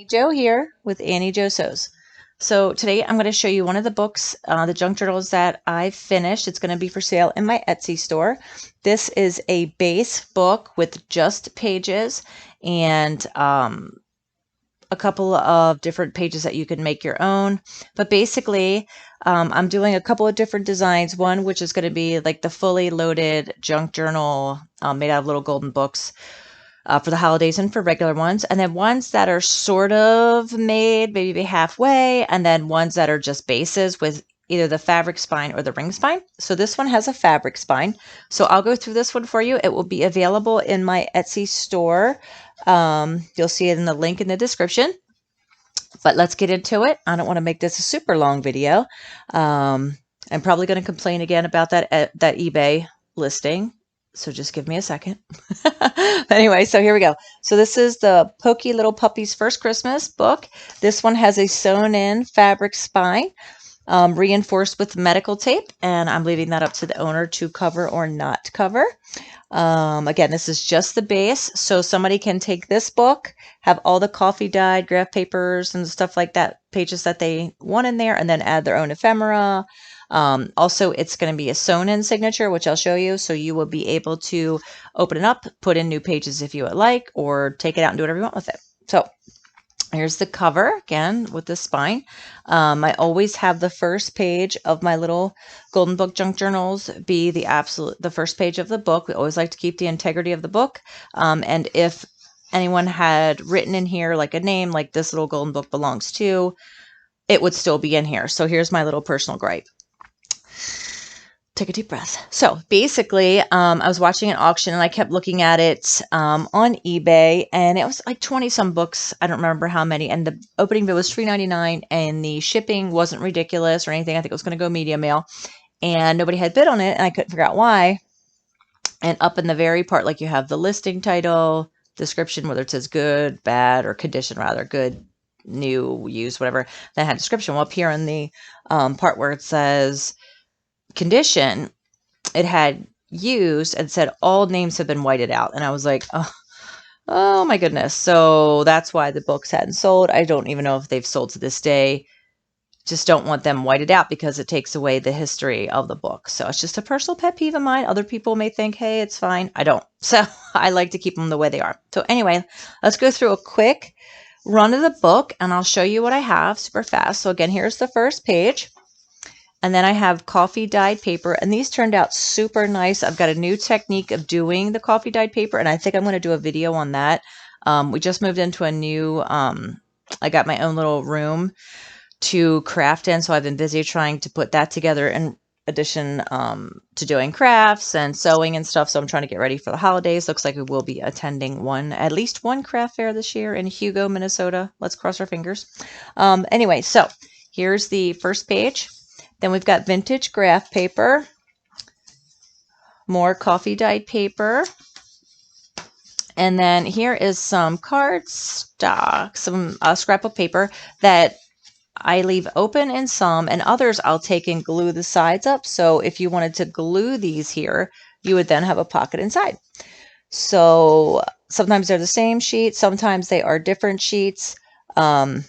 Jo here with Auntie Jo Sews. So today I'm going to show you one of the books, the junk journals that I finished. It's going to be for sale in my Etsy store. This is a base book with just pages and a couple of different pages that you can make your own. But basically, I'm doing a couple of different designs. One which is going to be like the fully loaded junk journal made out of little golden books. For the holidays and for regular ones, and then ones that are sort of made maybe halfway, and then ones that are just bases with either the fabric spine or the ring spine. So this one has a fabric spine. So I'll go through this one for you. It will be available in my Etsy store. You'll see it in the link in the description. But let's get into it. I don't want to make this a super long video. I'm probably going to complain again about that eBay listing. So just give me a second. Anyway, so here we go. So this is the Pokey Little Puppy's First Christmas book. This one has a sewn-in fabric spine, reinforced with medical tape, and I'm leaving that up to the owner to cover or not cover. Again, this is just the base, so somebody can take this book, have all the coffee dyed graph papers and stuff like that, pages that they want in there, and then add their own ephemera. Also, it's going to be a sewn-in signature, which I'll show you. So you will be able to open it up, put in new pages if you would like, or take it out and do whatever you want with it. So here's the cover again with the spine. I always have the first page of my little golden book junk journals be the first page of the book. We always like to keep the integrity of the book. And if anyone had written in here like a name, like this little golden book belongs to, it would still be in here. So here's my little personal gripe. Take a deep breath. So basically, I was watching an auction and I kept looking at it on eBay, and it was like 20 some books. I don't remember how many. And the opening bid was $3.99, and the shipping wasn't ridiculous or anything. I think it was going to go media mail, and nobody had bid on it, and I couldn't figure out why. And up in the very part, like you have the listing title, description, whether it says good, bad, or condition rather, good, new, used, whatever, that had description. Well, up here in the part where it says condition, it had used and said all names have been whited out, and I was like, oh my goodness. So that's why the books hadn't sold. I don't even know if they've sold to this day. Just don't want them whited out because it takes away the history of the book. So it's just a personal pet peeve of mine. Other people may think, hey, it's fine. I don't. So I like to keep them the way they are. So anyway, let's go through a quick run of the book and I'll show you what I have super fast. So again, here's the first page. And then I have coffee dyed paper, and these turned out super nice. I've got a new technique of doing the coffee dyed paper, and I think I'm going to do a video on that. We just moved into a new, I got my own little room to craft in, so I've been busy trying to put that together in addition to doing crafts and sewing and stuff. So I'm trying to get ready for the holidays. Looks like we will be attending at least one craft fair this year in Hugo, Minnesota. Let's cross our fingers. Anyway, so here's the first page. Then we've got vintage graph paper, more coffee dyed paper, and then here is some cardstock, some scrapbook paper that I leave open in some, and others I'll take and glue the sides up. So if you wanted to glue these here, you would then have a pocket inside. So sometimes they're the same sheet, sometimes they are different sheets. It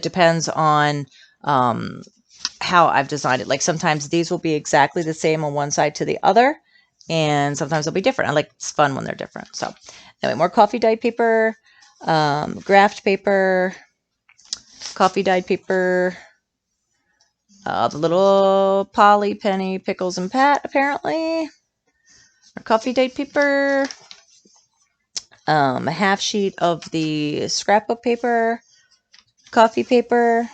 depends on how I've designed it. Like sometimes these will be exactly the same on one side to the other, and sometimes they'll be different. It's fun when they're different. So anyway, more coffee dyed paper, graphed paper, coffee dyed paper, the little Polly, Penny, Pickles, and Pat, apparently. Coffee dyed paper, a half sheet of the scrapbook paper, coffee paper,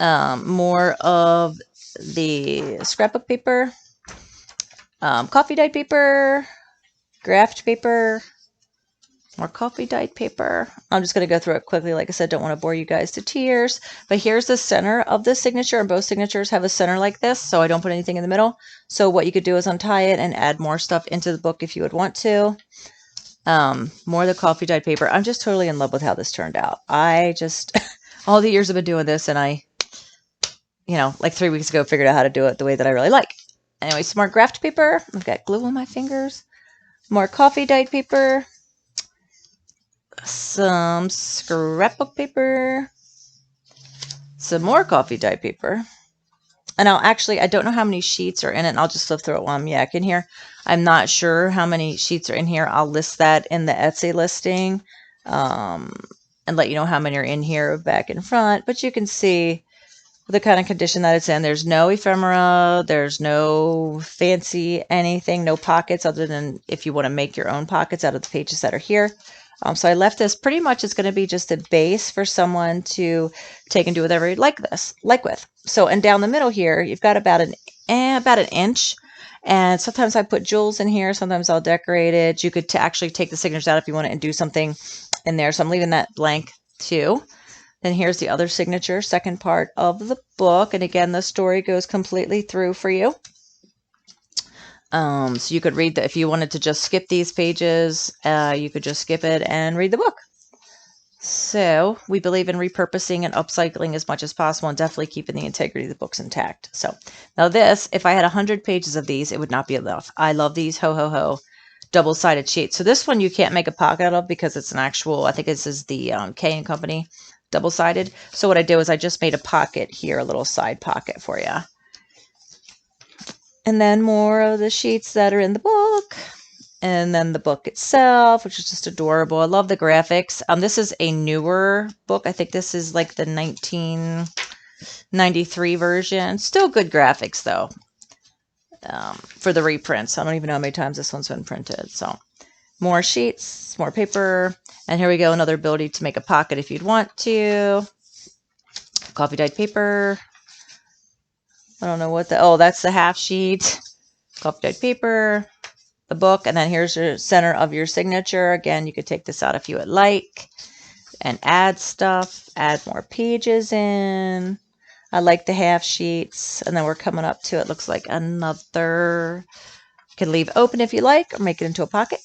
more of the scrapbook paper, coffee dyed paper, graphed paper, more coffee dyed paper. I'm just going to go through it quickly. Like I said, don't want to bore you guys to tears. But here's the center of the signature, and both signatures have a center like this, so I don't put anything in the middle. So what you could do is untie it and add more stuff into the book if you would want to. More of the coffee dyed paper. I'm just totally in love with how this turned out. I just, all the years I've been doing this, and I, like 3 weeks ago, figured out how to do it the way that I really like. Anyway, some more graphed paper. I've got glue on my fingers. More coffee dyed paper. some scrapbook paper, some more coffee dye paper. And I don't know how many sheets are in it, and I'll just flip through it while I'm yakking here. I'm not sure how many sheets are in here. I'll list that in the Etsy listing, and let you know how many are in here back and front. But you can see the kind of condition that it's in. There's no ephemera, there's no fancy anything, no pockets other than if you want to make your own pockets out of the pages that are here. So I left this pretty much, it's going to be just a base for someone to take and do whatever you'd like with. So, and down the middle here, you've got about an inch. And sometimes I put jewels in here. Sometimes I'll decorate it. You could actually take the signatures out if you want it and do something in there. So I'm leaving that blank too. Then here's the other signature, second part of the book. And again, the story goes completely through for you. So you could read that if you wanted to just skip these pages, you could just skip it and read the book. So we believe in repurposing and upcycling as much as possible and definitely keeping the integrity of the books intact. So now this, if I had 100 pages of these, it would not be enough. I love these double-sided sheets. So this one you can't make a pocket out of because it's an actual, I think this is the K & Company double-sided. So what I did was I just made a pocket here, a little side pocket for you. And then more of the sheets that are in the book. And then the book itself, which is just adorable. I love the graphics. This is a newer book. I think this is like the 1993 version. Still good graphics, though, for the reprints. I don't even know how many times this one's been printed. So more sheets, more paper. And here we go, another ability to make a pocket if you'd want to. Coffee dyed paper. I don't know what that's the half sheet. Coffee dyed paper, the book, and then here's your center of your signature. Again, you could take this out if you would like and add stuff, add more pages in. I like the half sheets, and then we're coming up to, it looks like another. You can leave open if you like, or make it into a pocket.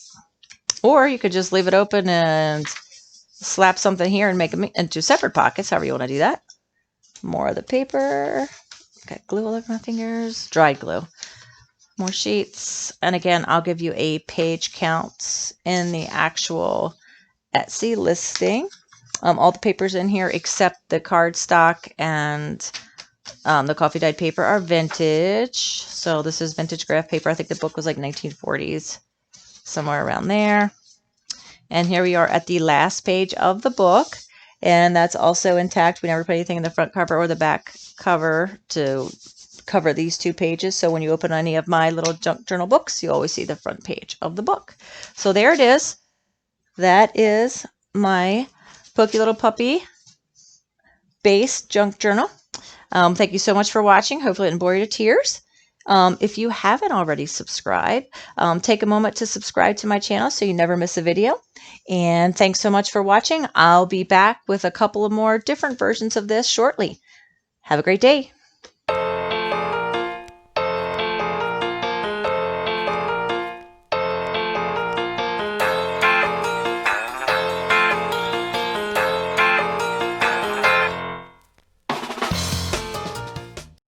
Or you could just leave it open and slap something here and make them into separate pockets, however you want to do that. More of the paper. Got glue all over my fingers. Dried glue. More sheets. And again, I'll give you a page count in the actual Etsy listing. All the papers in here except the cardstock and the coffee dyed paper are vintage. So this is vintage graph paper. I think the book was like 1940s, somewhere around there. And here we are at the last page of the book. And that's also intact. We never put anything in the front cover or the back cover to cover these two pages. So when you open any of my little junk journal books, you always see the front page of the book. So there it is. That is my Pokey Little Puppy base junk journal. Thank you so much for watching. Hopefully it didn't bore you to tears. If you haven't already subscribed, take a moment to subscribe to my channel so you never miss a video. And thanks so much for watching. I'll be back with a couple of more different versions of this shortly. Have a great day.